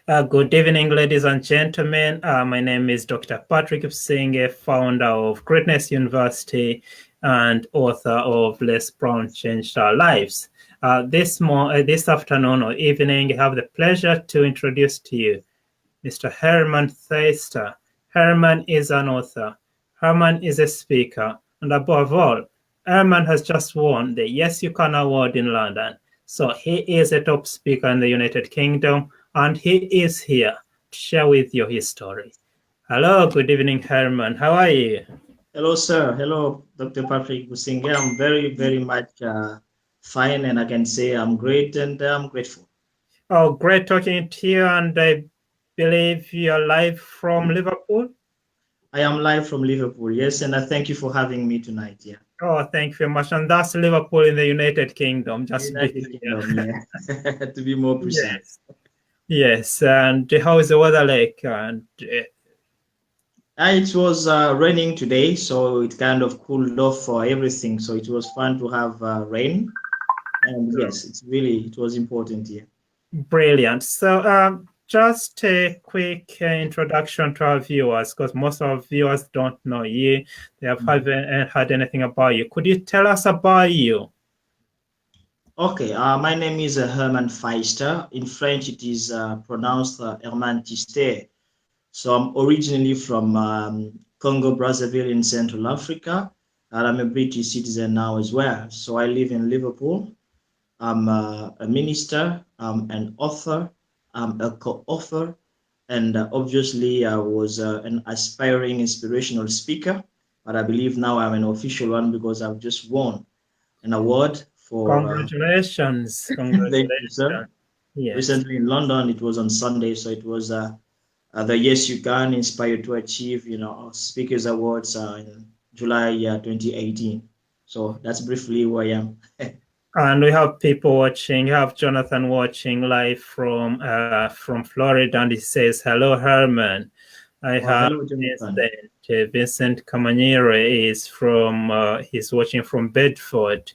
Good evening, ladies and gentlemen. My name is Dr. Patrick Singh, founder of Greatness University and author of Les Brown Changed Our Lives. This afternoon or evening, I have the pleasure to introduce to you Mr. Herman Thystere. Herman is an author. Herman is a speaker. And above all, Herman has just won the Yes You Can Award in London. So he is a top speaker in the United Kingdom, and he is here to share with you his story. Hello, good evening, Herman. How are you? Hello, sir. Hello, Dr. Patrick Businge. I'm very, very much fine, and I can say I'm great and I'm grateful. Oh, great talking to you, and I believe you're live from Liverpool. I am live from Liverpool, yes, and I thank you for having me tonight. Yeah, Oh, thank you very much. And that's Liverpool in the United Kingdom, just to be United clear. Kingdom, yeah, to be more precise. Yes. Yes, and how is the weather like? And It was raining today, so it kind of cooled off for everything. So it was fun to have rain, and yes, it was important here. brilliant. So, just a quick introduction to our viewers, because most of our viewers don't know you. They have Mhm. haven't heard anything about you. Could you tell us about you? Okay, my name is Herman Thystere. In French, it is pronounced Herman Thystere. So I'm originally from Congo, Brazzaville in Central Africa, and I'm a British citizen now as well. So I live in Liverpool. I'm a minister, I'm an author, I'm a co-author, and obviously I was an aspiring inspirational speaker, but I believe now I'm an official one because I've just won an award for, Congratulations. thank you, sir. Congratulations. Yes. Recently in London, it was on Sunday, so it was the Yes You Can Inspire to Achieve, Speakers Awards in July 2018. So that's briefly who I am. And we have people watching. We have Jonathan watching live from Florida, and he says, "Hello, Herman." I Oh, have hello, Jonathan. Vincent. Vincent Camanere is from. He's watching from Bedford,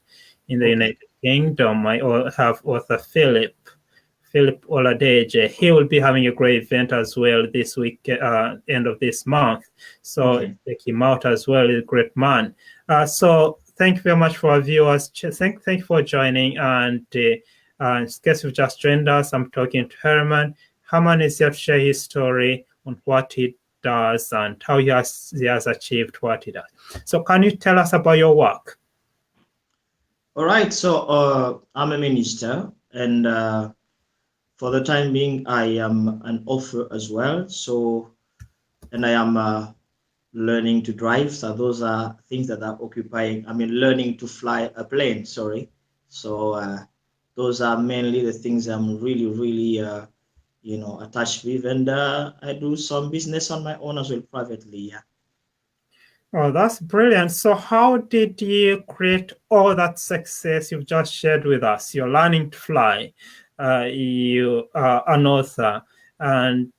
in the Okay. United Kingdom. I have author Philip Oladeje. He will be having a great event as well this week, end of this month. So Okay. check him out as well. He's a great man. So thank you very much for our viewers. Thank you for joining. And in case you've just joined us, I'm talking to Herman. Herman is here to share his story on what he does and how he has achieved what he does. So can you tell us about your work? All right. So I'm a minister, and for the time being, I am an author as well. So, and I am learning to drive. So those are things that are occupying. I mean, learning to fly a plane. Sorry. So those are mainly the things I'm really, really, attached with, and I do some business on my own as well privately. Yeah. Oh, that's brilliant. So, how did you create all that success you've just shared with us? You're learning to fly, you are an author, and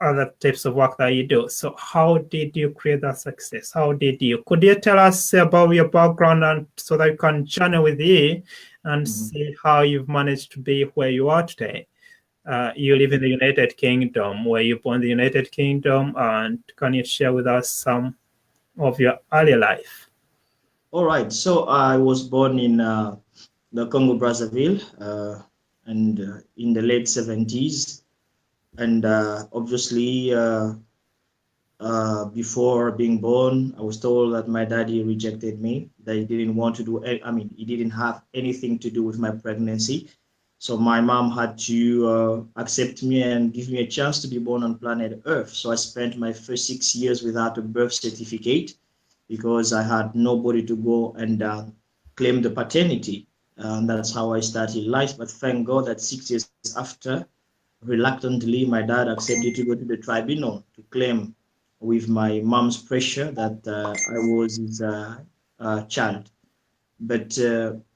other types of work that you do. So, how did you create that success? Could you tell us about your background and so that we can journey with you and Mhm. see how you've managed to be where you are today? You live in Okay. the United Kingdom. Were you born in the United Kingdom? And can you share with us some of your early life? All right. So I was born in the Congo Brazzaville, and in the late 70s, and obviously before being born, I was told that my daddy rejected me, that he didn't want to do, I mean, he didn't have anything to do with my pregnancy. So my mom had to accept me and give me a chance to be born on planet Earth. So I spent my first 6 years without a birth certificate because I had nobody to go and claim the paternity. And that's how I started life. But thank God that 6 years after, reluctantly, my dad accepted to go to the tribunal to claim with my mom's pressure that I was his child. But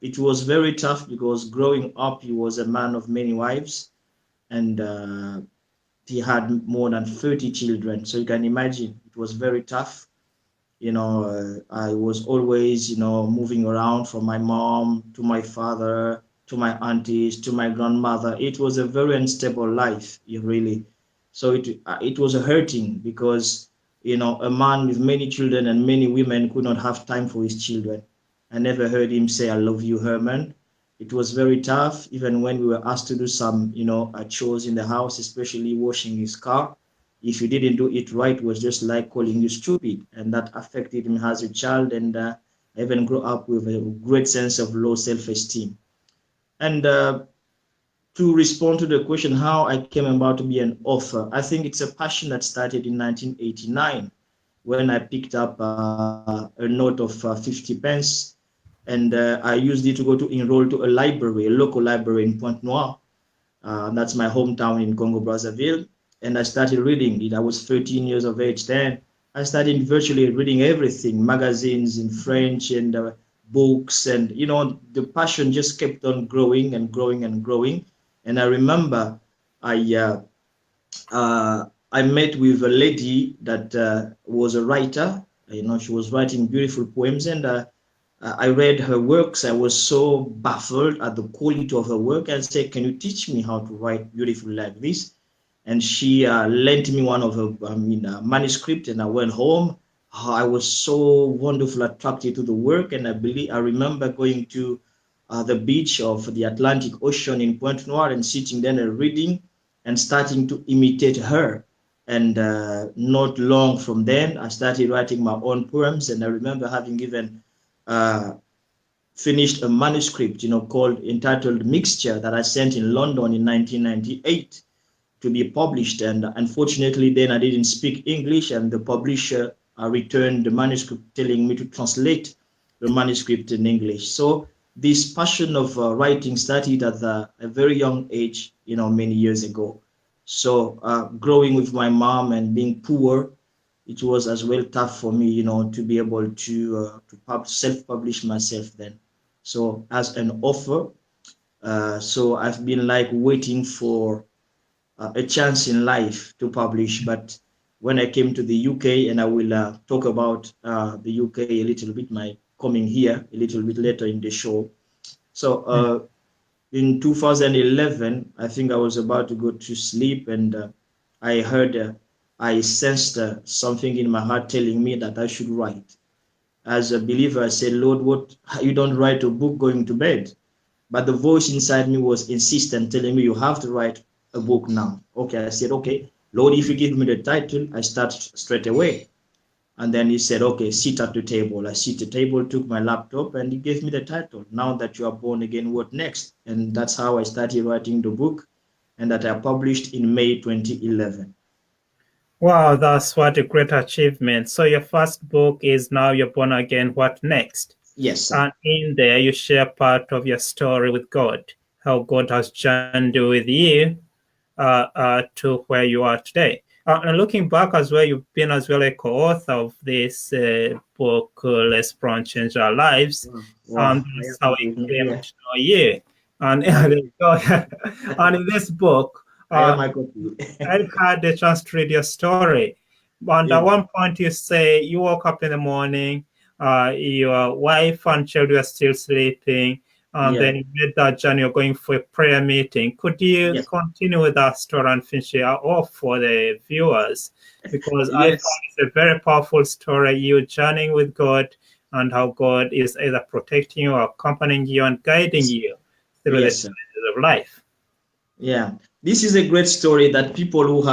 it was very tough because growing up, he was a man of many wives, and he had more than 30 children. So you can imagine it was very tough. I was always, moving around from my mom to my father. to my aunties, to my grandmother. It was a very unstable life, really. So it was hurting because, a man with many children and many women could not have time for his children. I never heard him say, "I love you, Herman." It was very tough, even when we were asked to do some, chores in the house, especially washing his car. If you didn't do it right, it was just like calling you stupid. And that affected him as a child. And I even grew up with a great sense of low self-esteem. And to respond to the question, how I came about to be an author, I think it's a passion that started in 1989 when I picked up a note of 50 pence, and I used it to go to enroll to a library, a local library in Pointe Noire. That's my hometown in Congo Brazzaville. And I started reading it. I was 13 years of age then. I started virtually reading everything, magazines in French and books. And, the passion just kept on growing and growing and growing. And I remember I met with a lady that was a writer. She was writing beautiful poems, and I read her works. I was so baffled at the quality of her work and said, "Can you teach me how to write beautiful like this?" And she lent me one of her manuscript, and I went home. I was so wonderfully attracted to the work, and I remember going to the beach of the Atlantic Ocean in Pointe Noire and sitting there and reading and starting to imitate her. And not long from then, I started writing my own poems, and I remember having even finished a manuscript, entitled Mixture, that I sent in London in 1998 to be published. And unfortunately, then I didn't speak English, and the publisher returned the manuscript, telling me to translate the manuscript in English. So this passion of writing started at a very young age, many years ago. So growing with my mom and being poor, it was as well tough for me, to be able to self-publish myself then. So as an author, so I've been like waiting for a chance in life to publish. But when I came to the UK, and I will talk about the UK a little bit, my coming here a little bit later in the show. So in 2011, I think I was about to go to sleep, and I sensed something in my heart telling me that I should write. As a believer, I said, "Lord, what, you don't write a book going to bed?" But the voice inside me was insistent, telling me, "You have to write a book now." Okay, I said, "Okay, Lord, if you give me the title, I start straight away." And then he said, "Okay, sit at the table." I sit at the table, took my laptop, and he gave me the title, "Now That You Are Born Again, What Next?" And that's how I started writing the book, and that I published in May 2011. Wow, that's what a great achievement. So your first book is Now You're Born Again, What Next? Yes, sir. And in there, you share part of your story with God, how God has journeyed with you to where you are today. And looking back as well, you've been as well a co-author of this book, Let's Brown Change Our Lives. Wow. And that's how I came to know you. And, and in this book, I am my copy. I had the chance to read your story. And at one point, you say you woke up in the morning, your wife and children are still sleeping, and then you made that journey. You're going for a prayer meeting. Could you continue with that story and finish it off for the viewers? Because I find it's a very powerful story. You journeying with God and how God is either protecting you or accompanying you and guiding you through the challenges of life. Yeah, this is a great story that people who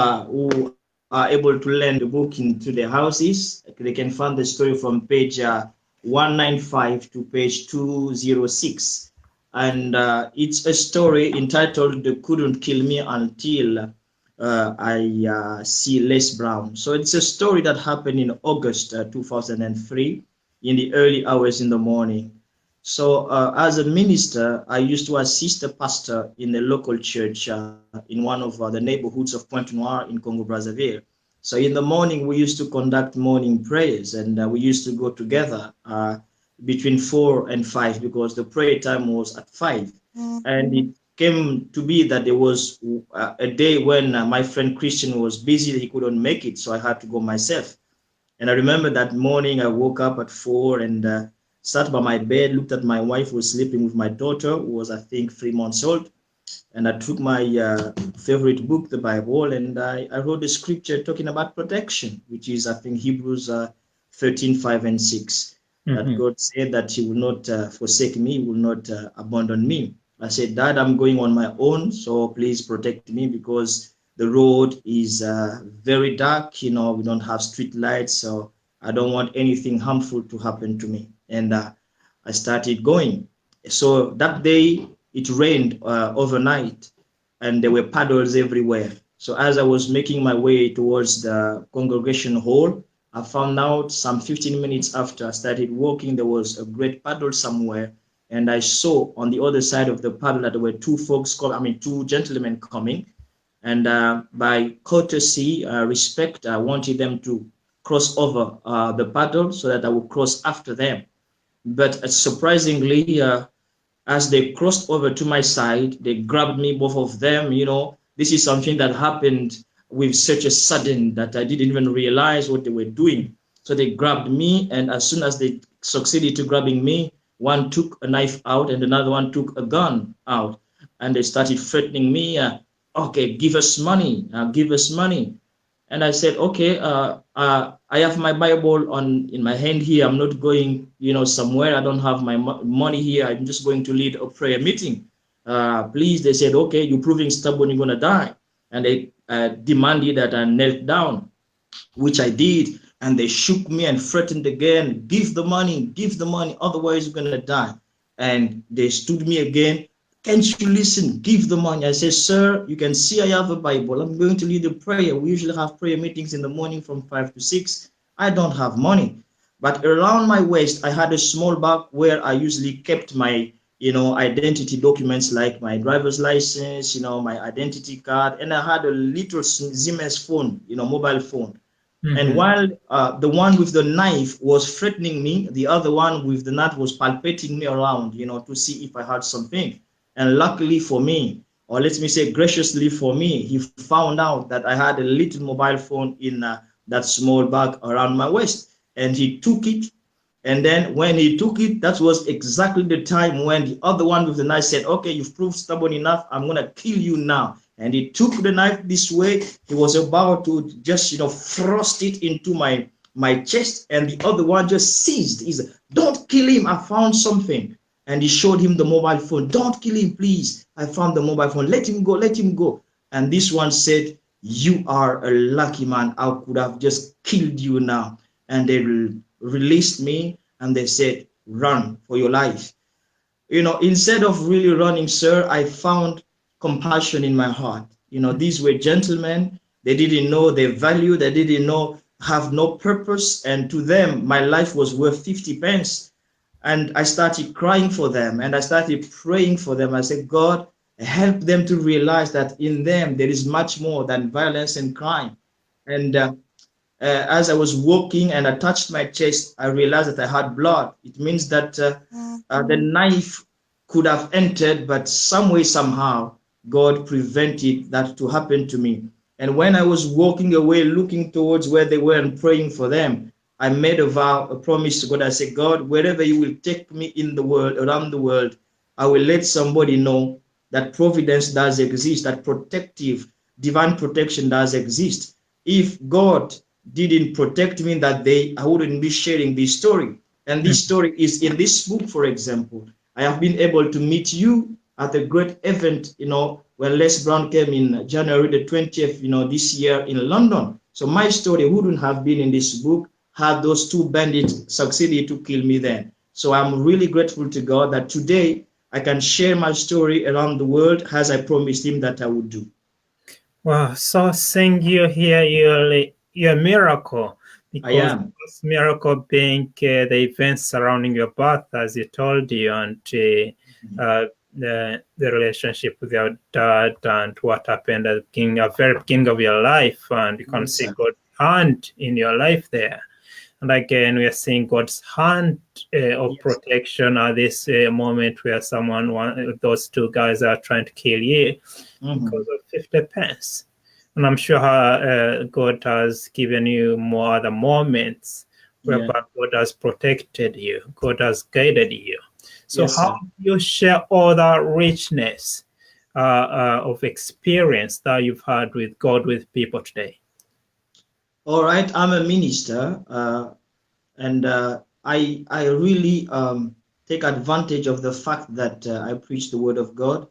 are able to learn the book into their houses, they can find the story from page 195 to page 206. And it's a story entitled "They Couldn't Kill Me Until I See Les Brown." So it's a story that happened in August 2003 in the early hours in the morning. So as a minister, I used to assist a pastor in a local church in one of the neighborhoods of Pointe Noire in Congo Brazzaville. So in the morning, we used to conduct morning prayers, and we used to go together between 4 and 5 because the prayer time was at 5. And it came to be that there was a day when my friend Christian was busy, he couldn't make it, so I had to go myself. And I remember that morning I woke up at 4 and sat by my bed, looked at my wife who was sleeping with my daughter, who was, I think, 3 months old. And I took my favorite book, the Bible, and I wrote the scripture talking about protection, which is, I think, Hebrews 13, 5 and 6. That God said that he will not forsake me, will not abandon me. I said, Dad, I'm going on my own, so please protect me because the road is very dark. You know, we don't have street lights, so I don't want anything harmful to happen to me. And I started going. So that day, it rained overnight, and there were puddles everywhere. So as I was making my way towards the congregation hall, I found out some 15 minutes after I started walking, there was a great puddle somewhere. And I saw on the other side of the puddle that there were two gentlemen coming. And by courtesy, respect, I wanted them to cross over the puddle so that I would cross after them. But surprisingly, as they crossed over to my side, they grabbed me, both of them. You know, this is something that happened with such a sudden that I didn't even realize what they were doing. So they grabbed me, and as soon as they succeeded to grabbing me, one took a knife out and another one took a gun out, and they started threatening me. Okay, give us money, give us money. And I said, okay, I have my Bible in my hand here. I'm not going, somewhere. I don't have my money here. I'm just going to lead a prayer meeting. Please, they said, okay, you're proving stubborn, you're going to die. And they demanded that I knelt down, which I did. And they shook me and threatened again, give the money, otherwise you're going to die. And they stood me again. Can't you listen? Give the money. I said, sir, you can see I have a Bible. I'm going to lead a prayer. We usually have prayer meetings in the morning from 5 to 6. I don't have money. But around my waist, I had a small bag where I usually kept my, identity documents like my driver's license, my identity card. And I had a little Siemens phone, mobile phone. And while the one with the knife was threatening me, the other one with the knife was palpating me around, to see if I had something. And luckily for me, or let me say graciously for me, he found out that I had a little mobile phone in that small bag around my waist. And he took it. And then when he took it, that was exactly the time when the other one with the knife said, okay, you've proved stubborn enough. I'm going to kill you now. And he took the knife this way. He was about to just, thrust it into my chest. And the other one just seized. He said, don't kill him. I found something. And he showed him the mobile phone. Don't kill him, please. I found the mobile phone. Let him go. Let him go. And this one said, you are a lucky man. I could have just killed you now. And they released me and they said, run for your life. Instead of really running, sir, I found compassion in my heart. These were gentlemen. They didn't know their value. They didn't know, have no purpose. And to them, my life was worth 50 pence. And I started crying for them and I started praying for them. I said, God, help them to realize that in them there is much more than violence and crime. And as I was walking and I touched my chest, I realized that I had blood. It means that the knife could have entered, but some way, somehow, God prevented that to happen to me. And when I was walking away, looking towards where they were and praying for them, I made a vow, a promise to God. I said, God, wherever you will take me in the world, around the world, I will let somebody know that providence does exist, that protective, divine protection does exist. If God didn't protect me that day, I wouldn't be sharing this story. And this story is in this book, for example. I have been able to meet you at a great event, when Les Brown came in January the 20th, this year in London. So my story wouldn't have been in this book had those two bandits succeeded to kill me then. So I'm really grateful to God that today I can share my story around the world as I promised him that I would do. Wow, so seeing you here, you're a miracle. Because I am. this miracle being the events surrounding your birth, as you told you, and the relationship with your dad and what happened at the very beginning of your life, and you can see God's hand in your life there. And again, we are seeing God's hand of protection at this moment where those two guys are trying to kill you because of 50 pence. And I'm sure God has given you more other moments Yeah. whereby God has protected you, God has guided you. So Yes, how sir. do you share all that richness of experience that you've had with God with people today? All right. I'm a minister, and I really take advantage of the fact that I preach the word of God,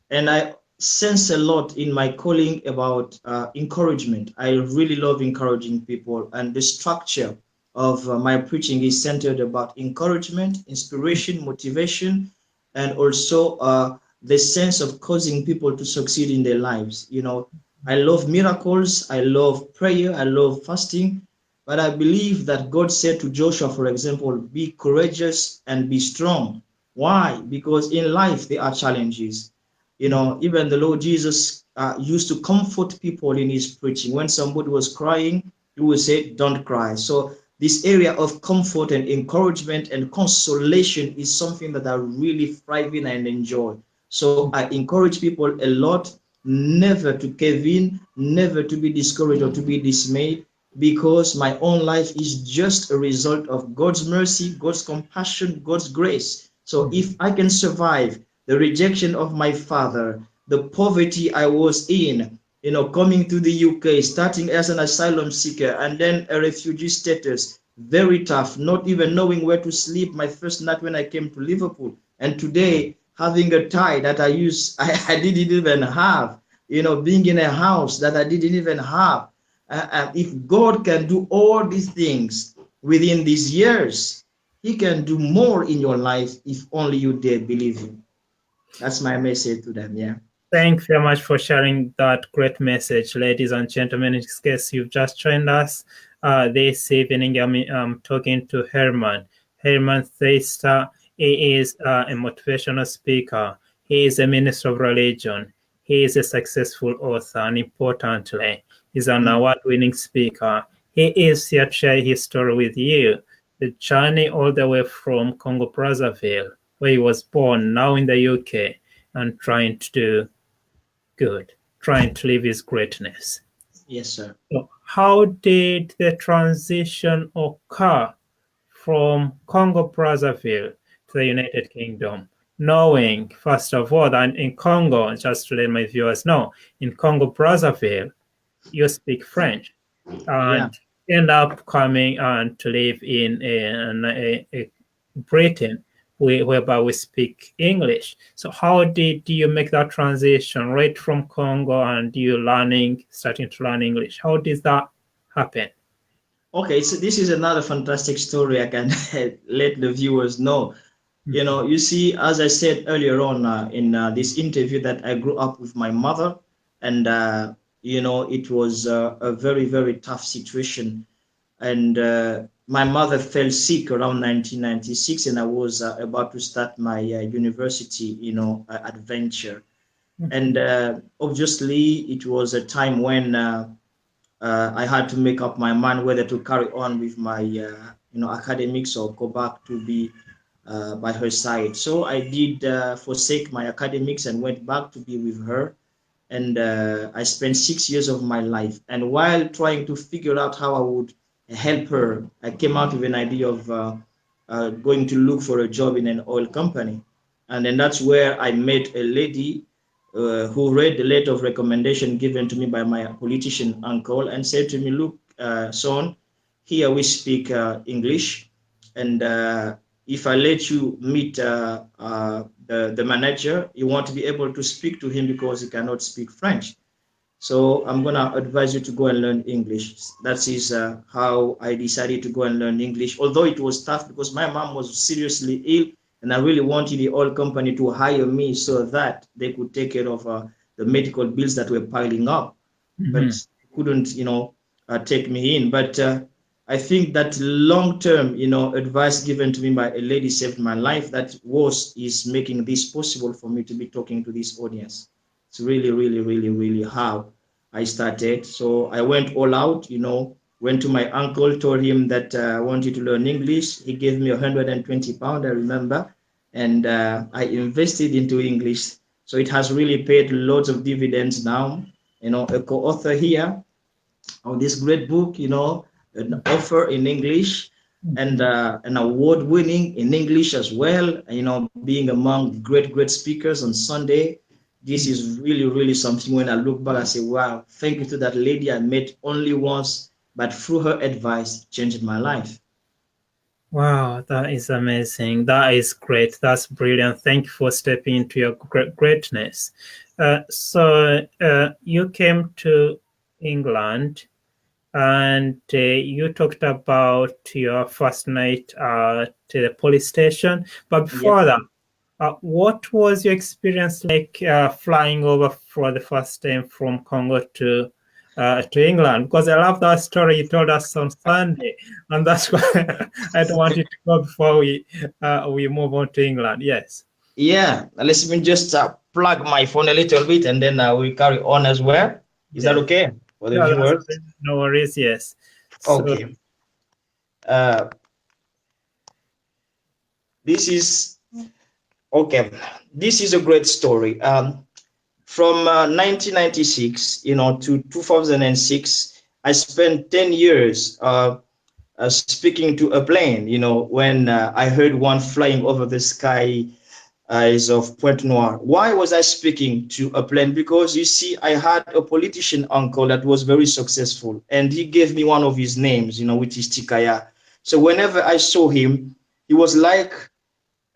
and I sense a lot in my calling about encouragement. I really love encouraging people, and the structure of my preaching is centered about encouragement, inspiration, motivation, and also the sense of causing people to succeed in their lives. You know, I love miracles, I love prayer, I love fasting, but I believe that God said to Joshua, for example, be courageous and be strong. Why? Because in life there are challenges. You know, even the Lord Jesus used to comfort people in his preaching. When somebody was crying, he would say, don't cry. So this area of comfort and encouragement and consolation is something that I really thrive in and enjoy. So I encourage people a lot never to cave in, never to be discouraged or to be dismayed, because my own life is just a result of God's mercy, God's compassion, God's grace. So if I can survive the rejection of my father, the poverty I was in, you know, coming to the UK, starting as an asylum seeker, and then a refugee status, very tough, not even knowing where to sleep my first night when I came to Liverpool. And today, having a tie that I didn't even have, you know, being in a house that I didn't even have. If God can do all these things within these years, he can do more in your life if only you dare believe him. That's my message to them. Yeah. Thank you very much for sharing that great message, ladies and gentlemen. In case you've just joined us this evening, I'm talking to Herman. Herman Thystere. He is a motivational speaker. He is a minister of religion. He is a successful author, and importantly, he's an award-winning speaker. He is here to share his story with you. The journey all the way from Congo Brazzaville, where he was born, now in the UK, and trying to do good, trying to live his greatness. Yes, sir. So how did the transition occur from Congo Brazzaville to the United Kingdom? Knowing, first of all, that in Congo, just to let my viewers know, in Congo Brazzaville, you speak French Yeah. and end up coming to live in Britain, whereby we speak English. So how did you make that transition right from Congo and you starting to learn English? How did that happen? Okay, so this is another fantastic story I can let the viewers know. You know, you see, as I said earlier on in this interview, that I grew up with my mother, and you know, it was a very, very tough situation. And my mother fell sick around 1996, and I was about to start my university, you know, adventure. And obviously, it was a time when I had to make up my mind whether to carry on with my, you know, academics or go back to be by her side. So I did forsake my academics and went back to be with her. And I spent 6 years of my life. And while trying to figure out how I would help her, I came out with an idea of going to look for a job in an oil company. And then that's where I met a lady who read the letter of recommendation given to me by my politician uncle and said to me, look, son, here we speak English. And if I let you meet the manager, you want to be able to speak to him because he cannot speak French. So I'm going to advise you to go and learn English. That is how I decided to go and learn English, although it was tough because my mom was seriously ill and I really wanted the oil company to hire me so that they could take care of the medical bills that were piling up. But couldn't, you know, take me in. But I think that long-term, you know, advice given to me by a lady saved my life. That is making this possible for me to be talking to this audience. It's really, really, really, really how I started. So I went all out, you know, went to my uncle, told him that I wanted to learn English. He gave me £120, I remember, and I invested into English. So it has really paid lots of dividends now. You know, a co-author here of this great book, you know, an author in English. and an award winning in English as well. You know, being among great speakers on Sunday. This is really something. When I look back, I say, wow, thank you to that lady I met only once, but through her advice, changed my life. Wow, that is amazing. That is great. That's brilliant. Thank you for stepping into your greatness. So you came to England, and you talked about your first night at the police station. But before Yep. that, what was your experience like flying over for the first time from Congo to England? Because I love that story you told us on Sunday, and that's why I don't want you to go before we move on to England. Yes. Yeah, let me just plug my phone a little bit and then we carry on as well. Is that Yeah. okay for the Yeah, that's viewers? no worries. Yes. So Okay. Uh, this is okay. This is a great story. From 1996, to 2006, I spent 10 years speaking to a plane. When I heard one flying over the sky is of Pointe Noire. Why was I speaking to a plane? Because you see, I had a politician uncle that was very successful, and he gave me one of his names, which is Tikaya. So whenever I saw him, he was like,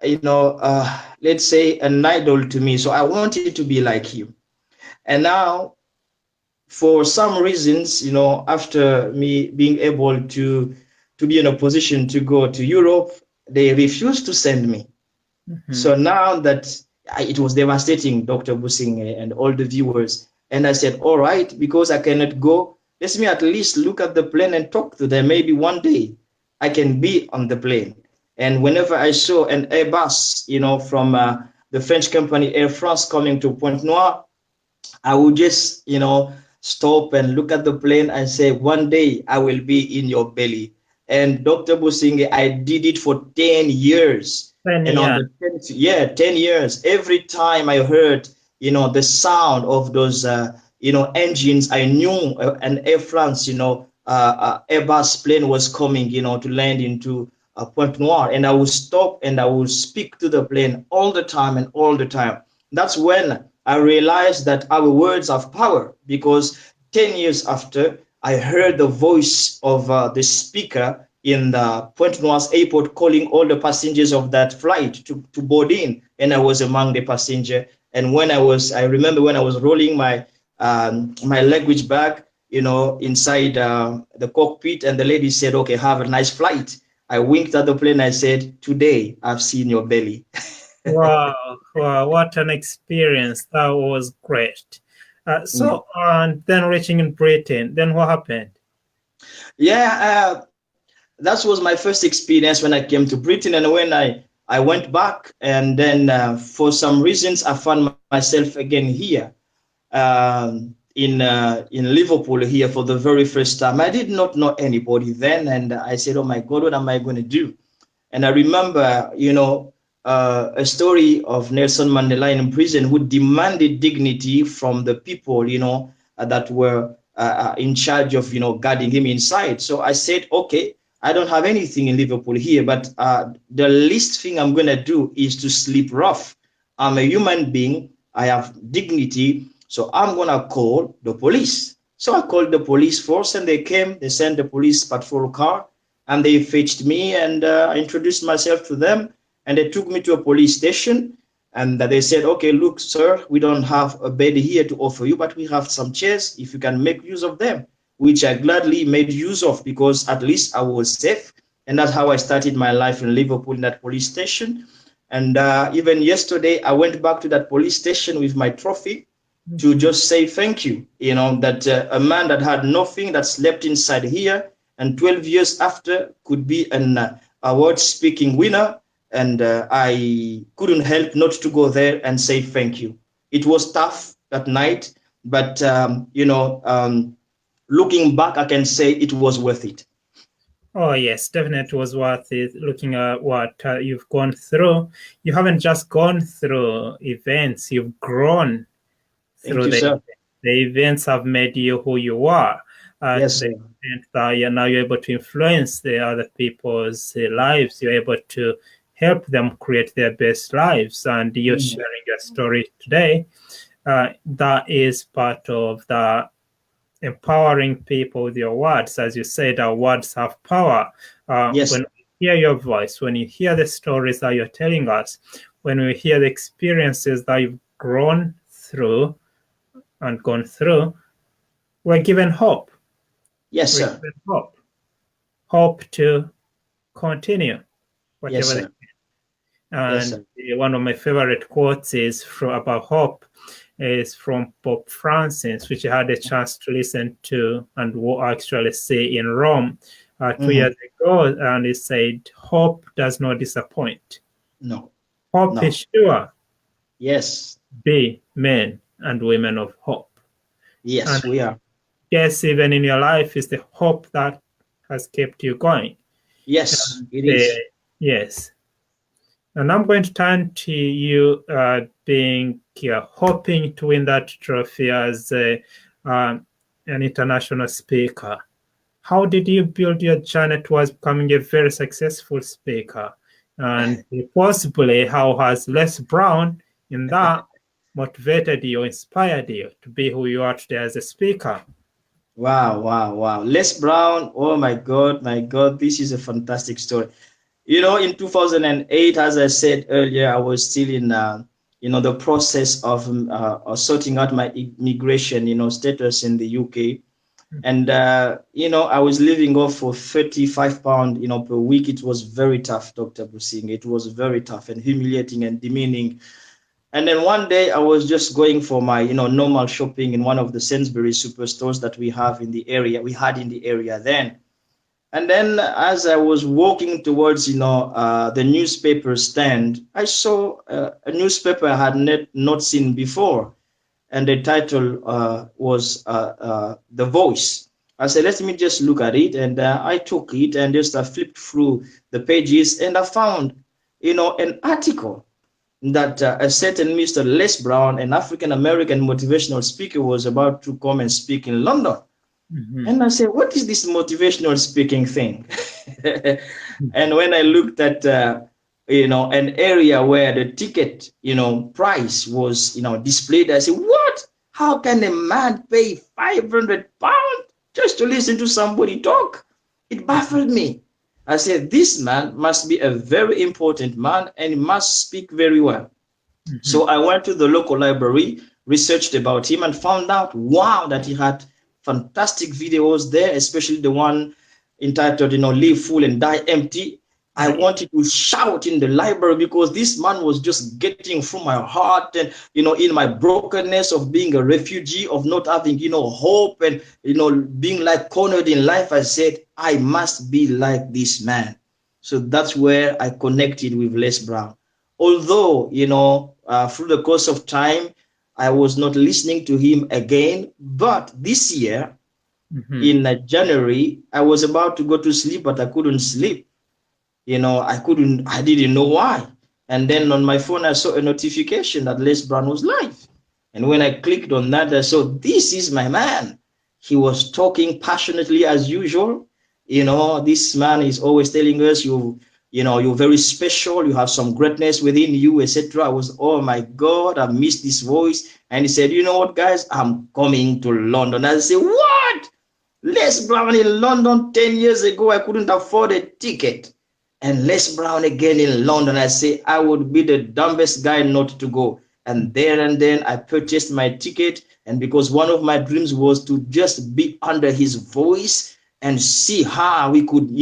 let's say an idol to me. So I wanted to be like him. And now, for some reasons, after me being able to be in a position to go to Europe, they refused to send me. So now that it was devastating, Dr. Busing and all the viewers. And I said, all right, because I cannot go, let me at least look at the plane and talk to them. Maybe one day I can be on the plane. And whenever I saw an Airbus, from the French company Air France coming to Pointe Noire, I would just, stop and look at the plane and say, one day I will be in your belly. And Dr. Busingye, I did it for 10 years. 10 And on years. the 10 years, every time I heard, the sound of those, engines, I knew an Air France, Airbus plane was coming, to land into Pointe Noire. And I would stop and I would speak to the plane all the time and all the time. That's when I realized that our words have power, because 10 years after, I heard the voice of the speaker in the Pointe Noire's airport calling all the passengers of that flight to board in, and I was among the passenger. And I remember when I was rolling my luggage bag, inside the cockpit, and the lady said, "Okay, have a nice flight." I winked at the plane. I said, "Today, I've seen your belly." Wow, wow, what an experience. That was great. Yeah. Then reaching in Britain, then what happened? Yeah, that was my first experience when I came to Britain, and when I went back, and then for some reasons I found myself again here in Liverpool here for the very first time. I did not know anybody then, and I said, "Oh my God, what am I going to do?" And I remember, a story of Nelson Mandela in prison, who demanded dignity from the people, that were in charge of, guarding him inside. So I said, okay, I don't have anything in Liverpool here, but the least thing I'm going to do is to sleep rough. I'm a human being. I have dignity. So I'm going to call the police. So I called the police force, and they came. They sent the police patrol car, and they fetched me, and I introduced myself to them, and they took me to a police station, and they said, "Okay, look, sir, we don't have a bed here to offer you, but we have some chairs if you can make use of them," which I gladly made use of, because at least I was safe. And that's how I started my life in Liverpool, in that police station. And even yesterday, I went back to that police station with my trophy to just say thank you, that a man that had nothing, that slept inside here, and 12 years after could be an award speaking winner. And I couldn't help not to go there and say thank you. It was tough that night, but looking back, I can say it was worth it. Oh, yes, definitely was worth it. Looking at what you've gone through, you haven't just gone through events, you've grown Thank through you, sir. the events have made you who you are. Yes, the sir. extent that you're able to influence the other people's lives. You're able to help them create their best lives. And you're Mhm. sharing your story today. That is part of the empowering people with your words. As you said, our words have power. Yes, When sir. we hear your voice, when you hear the stories that you're telling us, when we hear the experiences that you've grown through and gone through, we're given hope. Yes, We're sir. given hope. Hope to continue Yes, whatever. sir. Yes, And sir. one of my favorite quotes is about hope is from Pope Francis, which I had a chance to listen to and actually see in Rome 2 years Mhm. ago. And he said, "Hope does not disappoint. No, Hope no. is sure. Yes, Be men and women of hope." And yes, we are. yes, even in your life is the hope that has kept you going. Yes, And it is. yes. And I'm going to turn to you, being hoping to win that trophy as an international speaker. How did you build your journey towards becoming a very successful speaker? And possibly, how has Les Brown in that motivated you, inspired you to be who you are today as a speaker? Wow, wow, wow. Les Brown, oh my God, this is a fantastic story. You know, in 2008, as I said earlier, I was still in, the process of sorting out my immigration, status in the UK. And, I was living off for 35 pounds, per week. It was very tough, Dr. Busing. It was very tough and humiliating and demeaning. And then one day I was just going for my, normal shopping in one of the Sainsbury superstores that we have in the area, we had in the area then. And then as I was walking towards, the newspaper stand, I saw a newspaper I had not seen before. And the title was The Voice. I said, let me just look at it. And I took it and just flipped through the pages and I found, an article that a certain Mr. Les Brown, an African American motivational speaker, was about to come and speak in London. Mhm. And I said, what is this motivational speaking thing? And when I looked at, an area where the ticket, price was, displayed, I said, what? How can a man pay 500 pounds just to listen to somebody talk? It baffled me. I said, this man must be a very important man and he must speak very well. So Mhm. I went to the local library, researched about him, and found out, wow, that he had fantastic videos there, especially the one entitled, Live Full and Die Empty. I Yeah. wanted to shout in the library because this man was just getting through my heart and, in my brokenness of being a refugee, of not having, hope and, being like cornered in life. I said, I must be like this man. So that's where I connected with Les Brown. Although, through the course of time, I was not listening to him again. But this year, Mhm. in January, I was about to go to sleep, but I couldn't sleep. I didn't know why. And then on my phone, I saw a notification that Les Brown was live. And when I clicked on that, I saw, this is my man. He was talking passionately as usual. This man is always telling us, you're very special. You have some greatness within you, etc. I was, oh my God, I missed this voice. And he said, you know what, guys, I'm coming to London. I said, what? Les Brown in London 10 years ago, I couldn't afford a ticket. And Les Brown again in London, I say, I would be the dumbest guy not to go. And there and then I purchased my ticket. And because one of my dreams was to just be under his voice and see how we could,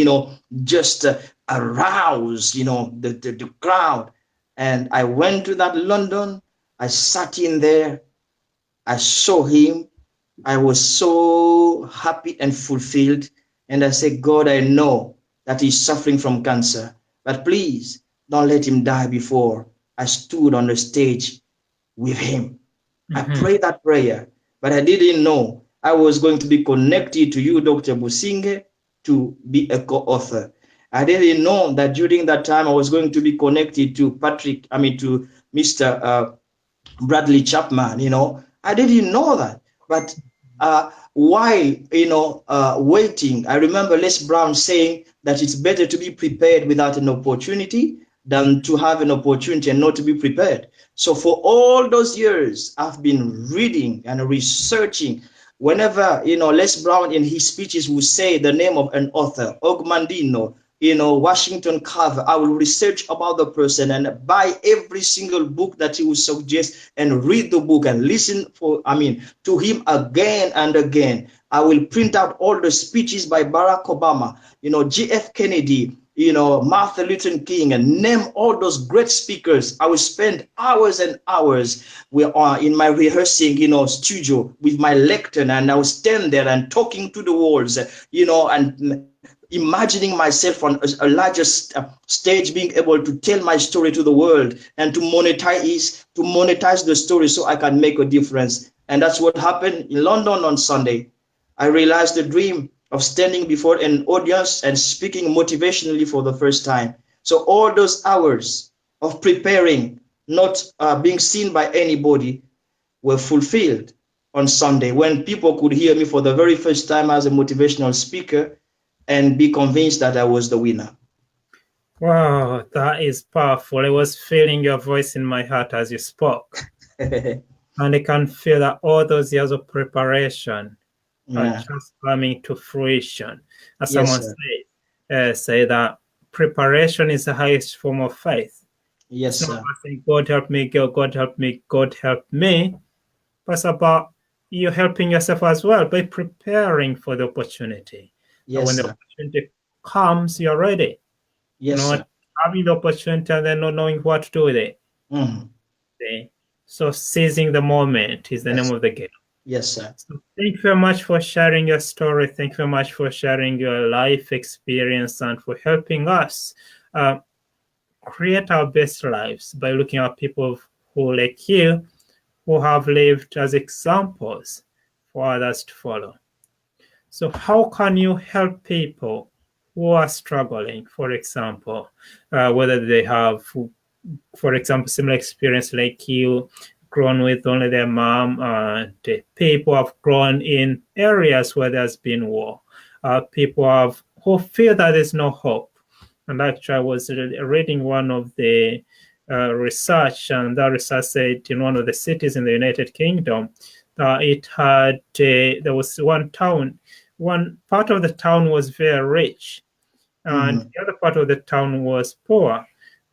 just arouse, the crowd. And I went to that London. I sat in there. I saw him. I was so happy and fulfilled. And I said, God, I know that he's suffering from cancer, but please don't let him die before I stood on the stage with him. I Mhm. prayed that prayer, but I didn't know I was going to be connected to you, Dr. Businge, to be a co-author. I didn't know that during that time I was going to be connected to to Mr. Bradley Chapman. I didn't know that. But while waiting, I remember Les Brown saying that it's better to be prepared without an opportunity than to have an opportunity and not to be prepared. So for all those years, I've been reading and researching. Whenever Les Brown in his speeches will say the name of an author, Ogmandino, Washington Carver, I will research about the person and buy every single book that he will suggest and read the book and listen to him again and again. I will print out all the speeches by Barack Obama, GF Kennedy, Martin Luther King, and name all those great speakers. I will spend hours and hours in my rehearsing, studio with my lectern, and I will stand there and talking to the walls, and imagining myself on a larger stage, being able to tell my story to the world and to monetize the story so I can make a difference. And that's what happened in London on Sunday. I realized the dream of standing before an audience and speaking motivationally for the first time. So all those hours of preparing, not being seen by anybody, were fulfilled on Sunday when people could hear me for the very first time as a motivational speaker and be convinced that I was the winner. Wow, that is powerful. I was feeling your voice in my heart as you spoke. And I can feel that all those years of preparation are just coming to fruition. As someone say that preparation is the highest form of faith. Yes, it's not about saying, God help me, God help me, God help me. But it's about you helping yourself as well by preparing for the opportunity. Yes, and when the opportunity comes, you're ready. Yes, not having the opportunity and then not knowing what to do with it. Okay. So seizing the moment is the name of the game. Yes, sir. So thank you very much for sharing your story. Thank you very much for sharing your life experience and for helping us create our best lives by looking at people who, like you, who have lived as examples for others to follow. So how can you help people who are struggling, for example, whether they have, for example, similar experience like you, grown with only their mom, people have grown in areas where there's been war, people who feel that there's no hope. And actually, I was reading one of the research, and that research said in one of the cities in the United Kingdom, there was one town, one part of the town was very rich, and the other part of the town was poor.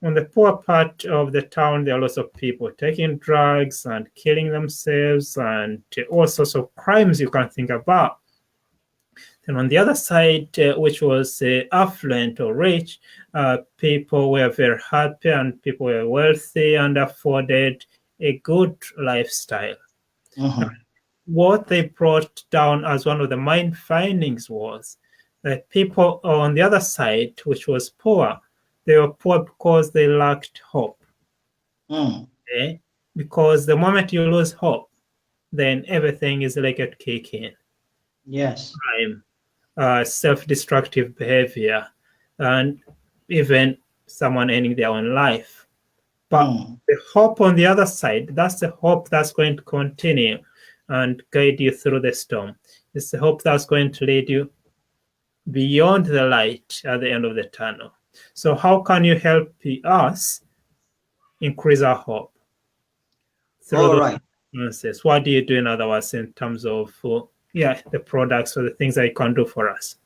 On the poor part of the town, there are lots of people taking drugs and killing themselves and all sorts of crimes you can think about. And on the other side, which was affluent or rich, people were very happy and people were wealthy and afforded a good lifestyle. What they brought down as one of the main findings was that people on the other side, which was poor, they were poor because they lacked hope. Okay? Because the moment you lose hope, then everything is likely to kick in. Yes. Crime, self-destructive behavior, and even someone ending their own life. But the hope on the other side, that's the hope that's going to continue and guide you through the storm. It's the hope that's going to lead you beyond the light at the end of the tunnel. So how can you help us increase our hope? All right. What do you do, in other words, in terms of the products or the things that you can do for us?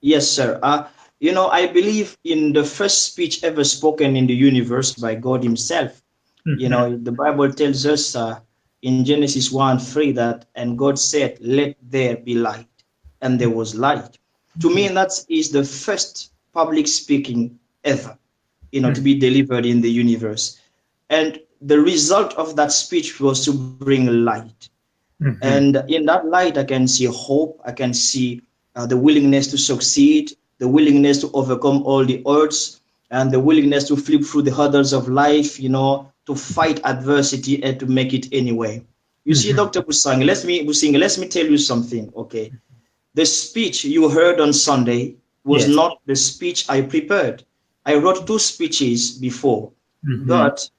Yes, sir. I believe in the first speech ever spoken in the universe by God himself. The Bible tells us in Genesis 1:3 that, and God said, let there be light, and there was light. To me, that is the first public speaking ever, to be delivered in the universe. And the result of that speech was to bring light. And in that light, I can see hope. I can see the willingness to succeed, the willingness to overcome all the odds, and the willingness to flip through the hurdles of life, to fight adversity and to make it anyway. You see, Dr. Busang, let me tell you something, okay? The speech you heard on Sunday was not the speech I prepared. I wrote 2 speeches before, but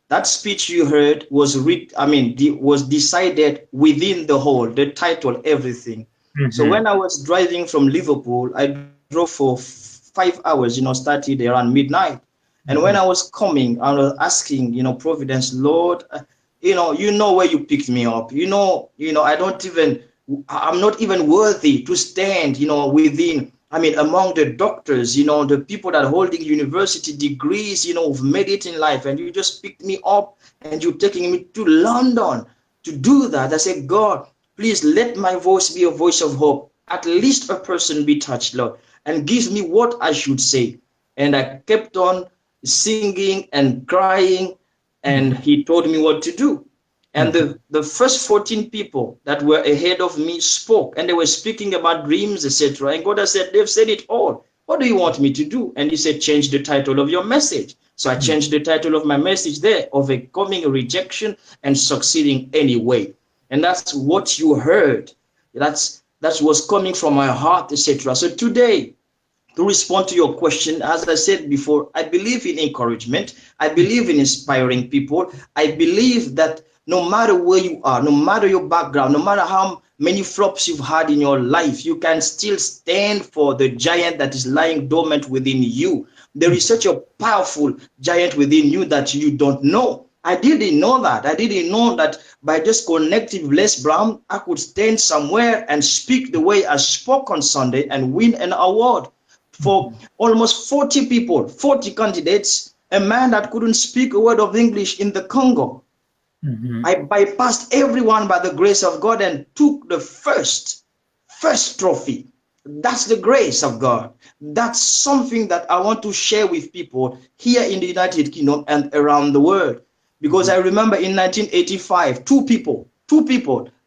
That speech you heard was was decided within the hall, the title, everything. So when I was driving from Liverpool, I drove for 5 hours, started around midnight. And when I was coming, I was asking, Providence, Lord, you know where you picked me up. I'm not even worthy to stand, among the doctors, the people that holding university degrees, who've made it in life, and you just picked me up and you're taking me to London to do that. I said, God, please let my voice be a voice of hope. At least a person be touched, Lord, and give me what I should say. And I kept on singing and crying, and he told me what to do. And the first 14 people that were ahead of me spoke, and they were speaking about dreams, etc. And God has said, they've said it all. What do you want me to do? And he said, change the title of your message. So I changed the title of my message there, overcoming rejection and succeeding anyway. And that's what you heard. That was coming from my heart, etc. So today, to respond to your question, as I said before, I believe in encouragement. I believe in inspiring people. I believe that no matter where you are, no matter your background, no matter how many flops you've had in your life, you can still stand for the giant that is lying dormant within you. There is such a powerful giant within you that you don't know. I didn't know that. I didn't know that by just connecting with Les Brown, I could stand somewhere and speak the way I spoke on Sunday and win an award. For almost 40 people, 40 candidates, a man that couldn't speak a word of English in the Congo. I bypassed everyone by the grace of God and took the first trophy. That's the grace of God. That's something that I want to share with people here in the United Kingdom and around the world. Because I remember in 1985, two people,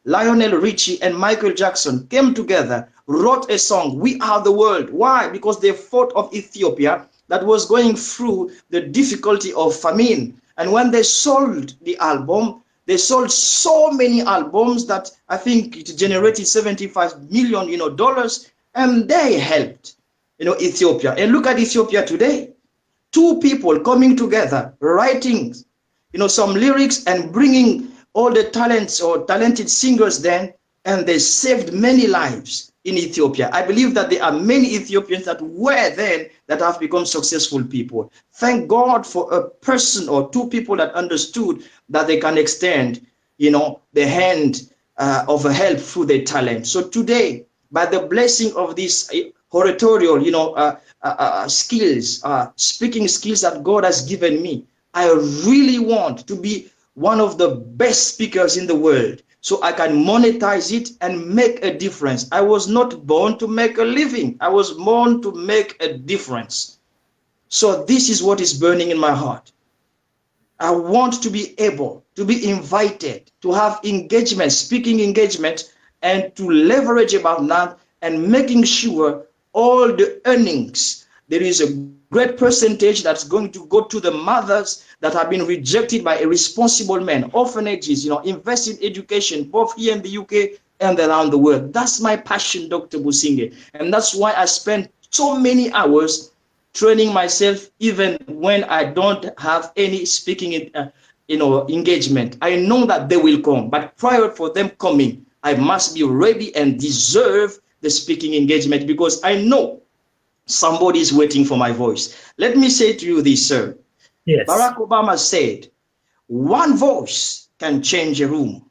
Lionel Richie and Michael Jackson came together, wrote a song, We Are the World. Why? Because they thought of Ethiopia that was going through the difficulty of famine. And when they sold the album, they sold so many albums that I think it generated $75 million, dollars, and they helped, Ethiopia. And look at Ethiopia today. Two people coming together, writing, some lyrics and bringing all the talents or talented singers then, and they saved many lives in Ethiopia. I believe that there are many Ethiopians that were then that have become successful people. Thank God for a person or two people that understood that they can extend, the hand of help through their talent. So today, by the blessing of this oratorial, skills, speaking skills that God has given me, I really want to be one of the best speakers in the world so I can monetize it and make a difference. I was not born to make a living. I was born to make a difference. So this is what is burning in my heart. I want to be able to be invited to have engagement, speaking engagement, and to leverage about that and making sure all the earnings, there is a great percentage that's going to go to the mothers that have been rejected by irresponsible men, orphanages, invest in education, both here in the UK and around the world. That's my passion, Dr. Businge. And that's why I spend so many hours training myself even when I don't have any speaking engagement. I know that they will come, but prior for them coming, I must be ready and deserve the speaking engagement because I know somebody is waiting for my voice. Let me say to you this, sir. Yes. Barack Obama said, one voice can change a room.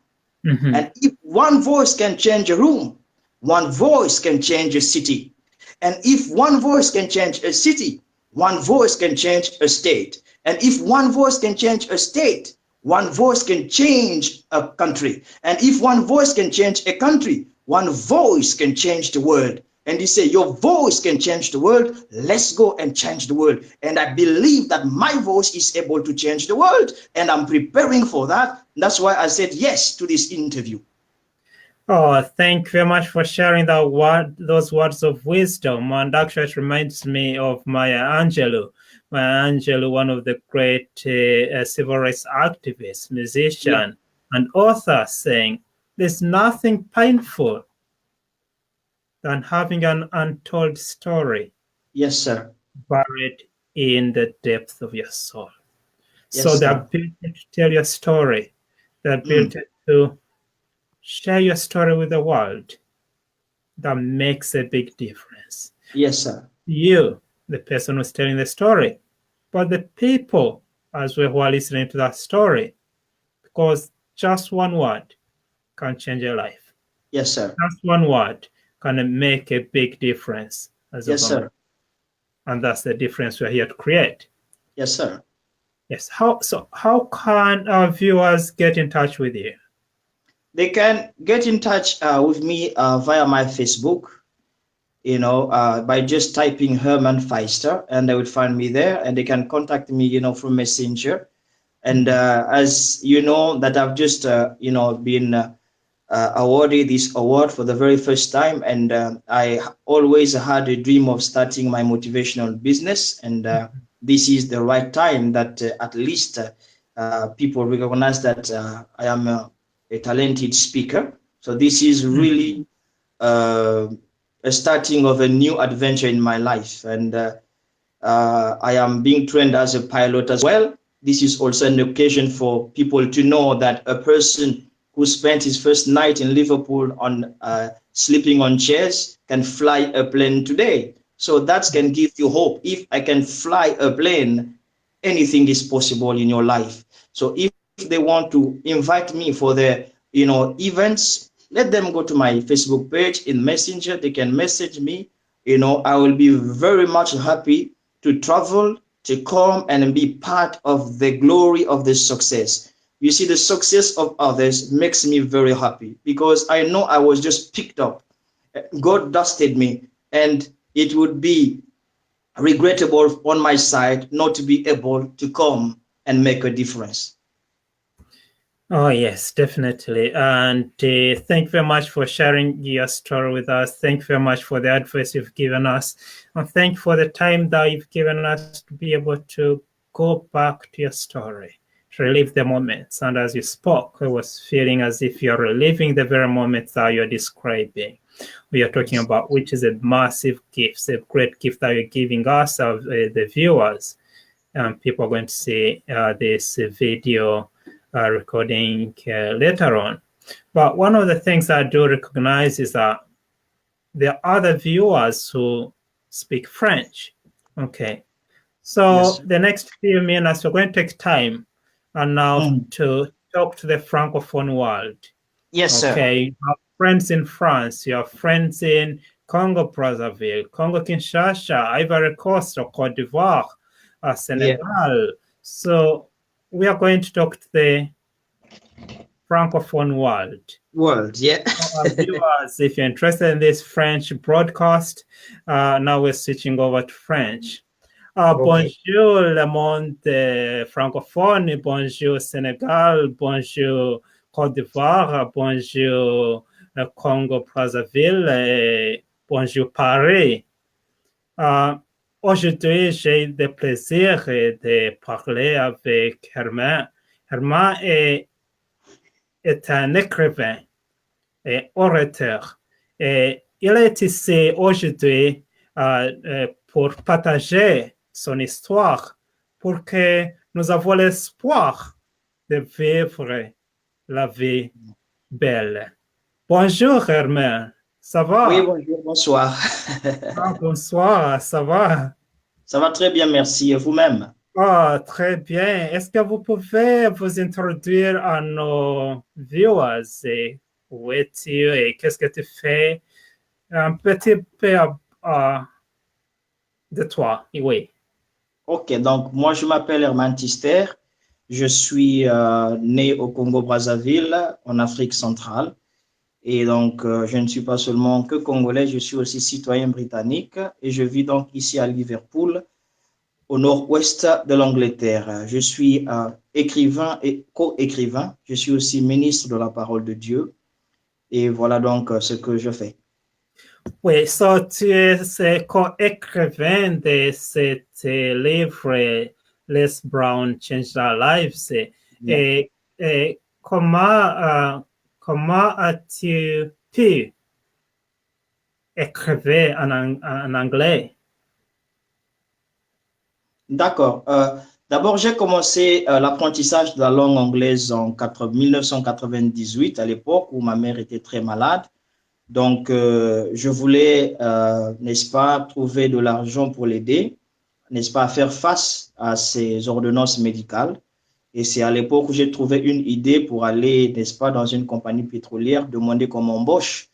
And if one voice can change a room, one voice can change a city. And if one voice can change a city, one voice can change a state. And if one voice can change a state, one voice can change a country. And if one voice can change a country, one voice can change the world. And he said, your voice can change the world. Let's go and change the world. And I believe that my voice is able to change the world. And I'm preparing for that. That's why I said yes to this interview. Oh, thank you very much for sharing those words of wisdom. And actually, it reminds me of Maya Angelou. Maya Angelou, one of the great civil rights activists, musician, and author, saying, there's nothing painful than having an untold story. Yes, sir. Buried in the depth of your soul. So Yes, the sir. ability to tell your story, the ability to share your story with the world, that makes a big difference. Yes, sir. You, the person who's telling the story, but the people as well who are listening to that story, because just one word can change your life. Yes, sir. Just one word can make a big difference as a Yes, human. sir. And that's the difference we're here to create. Yes, sir. Yes. How can our viewers get in touch with you? They can get in touch with me via my Facebook, by just typing Herman Thystere, and they would find me there, and they can contact me, through Messenger. And as you know, that I've just, been awarded this award for the very first time, and I always had a dream of starting my motivational business, and this is the right time that at least people recognize that I am a talented speaker. So this is really uh, a starting of a new adventure in my life, and I am being trained as a pilot as well. This is also an occasion for people to know that a person who spent his first night in Liverpool on sleeping on chairs can fly a plane today. So that can give you hope. If I can fly a plane, anything is possible in your life. So if they want to invite me for their events, let them go to my Facebook page in Messenger. They can message me. I will be very much happy to travel, to come and be part of the glory of the success. You see, the success of others makes me very happy because I know I was just picked up. God dusted me, and it would be regrettable on my side not to be able to come and make a difference. Oh, yes, definitely. And thank you very much for sharing your story with us. Thank you very much for the advice you've given us. And thank you for the time that you've given us to be able to go back to your story, to relive the moments. And as you spoke, I was feeling as if you're reliving the very moments that you're describing. We are talking about, which is a massive gift, a great gift that you're giving us, the viewers. People are going to see this video recording later on. But one of the things I do recognize is that there are other viewers who speak French. Okay. So Yes. the next few minutes, we're going to take time and now to talk to the Francophone world. Yes, sir. Okay. You have friends in France, you have friends in Congo Brazzaville, Congo Kinshasa, Ivory Coast, or Cote d'Ivoire, Senegal. Yeah. So we are going to talk to the Francophone world. Yeah. Our viewers, if you're interested in this French broadcast, now we're switching over to French. Okay. Bonjour, le monde francophone, bonjour Sénégal, bonjour Côte d'Ivoire, bonjour Congo Brazzaville, bonjour Paris. Aujourd'hui, j'ai le plaisir de parler avec Herman. Herman est un écrivain et orateur. Et il est ici aujourd'hui pour partager son histoire, pour que nous avons l'espoir de vivre la vie belle. Bonjour Herman, ça Oui, va? bonjour, bonsoir. Bonsoir, ça va? Ça va très bien, merci. Et vous-même? Ah, très bien. Est-ce que vous pouvez vous introduire à nos viewers? Où es-tu et qu'est-ce que tu fais? Un petit peu de toi, oui. Ok, donc moi je m'appelle Herman Thystere. Je suis né au Congo-Brazzaville, en Afrique centrale. Et donc, je ne suis pas seulement que congolais, je suis aussi citoyen britannique et je vis donc ici à Liverpool, au nord-ouest de l'Angleterre. Je suis écrivain et co-écrivain. Je suis aussi ministre de la parole de Dieu. Et voilà donc ce que je fais. Oui, so tu es co-écrivain de cet livre Les Brown Changed Our Lives. Et comment as-tu pu écrire en anglais? D'accord. D'abord, j'ai commencé l'apprentissage de la langue anglaise en 1998, à l'époque où ma mère était très malade. Donc, je voulais, n'est-ce pas, trouver de l'argent pour l'aider, n'est-ce pas, à faire face à ses ordonnances médicales. Et c'est à l'époque où j'ai trouvé une idée pour aller, n'est-ce pas, dans une compagnie pétrolière, demander qu'on m'embauche.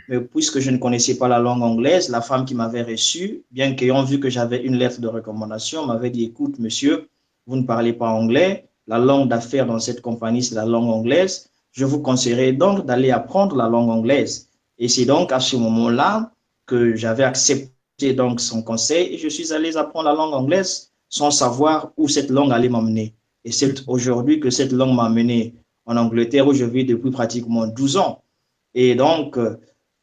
Mais puisque je ne connaissais pas la langue anglaise, la femme qui m'avait reçu, bien qu'ayant vu que j'avais une lettre de recommandation, m'avait dit, écoute, monsieur, vous ne parlez pas anglais, la langue d'affaires dans cette compagnie, c'est la langue anglaise. Je vous conseillerais donc d'aller apprendre la langue anglaise. Et c'est donc à ce moment-là que j'avais accepté donc son conseil et je suis allé apprendre la langue anglaise sans savoir où cette langue allait m'emmener. Et c'est aujourd'hui que cette langue m'a mené en Angleterre où je vis depuis pratiquement 12 ans. Et donc,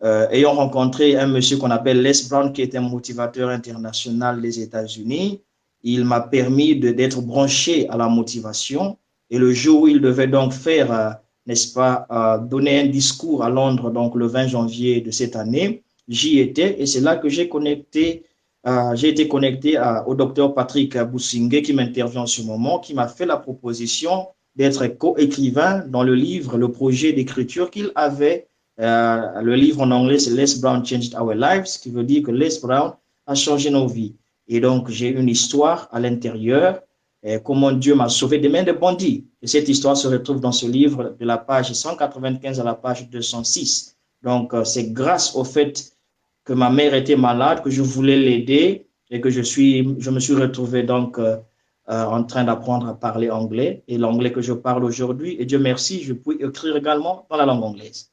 ayant rencontré un monsieur qu'on appelle Les Brown, qui est un motivateur international des États-Unis, il m'a permis d'être branché à la motivation. Et le jour où il devait donc faire, n'est-ce pas, donner un discours à Londres, donc le 20 janvier de cette année, j'y étais et c'est là que j'ai été connecté au docteur Patrick Boussingé qui m'intervient en ce moment, qui m'a fait la proposition d'être co-écrivain dans le livre, le projet d'écriture qu'il avait. Le livre en anglais, c'est Les Brown Changed Our Lives, ce qui veut dire que Les Brown a changé nos vies. Et donc, j'ai une histoire à l'intérieur, comment Dieu m'a sauvé des mains de bandits. Et cette histoire se retrouve dans ce livre de la page 195 à la page 206. Donc, c'est grâce au fait que ma mère était malade, que je voulais l'aider et que je me suis retrouvé donc en train d'apprendre à parler anglais et l'anglais que je parle aujourd'hui. Et Dieu merci, je peux écrire également dans la langue anglaise.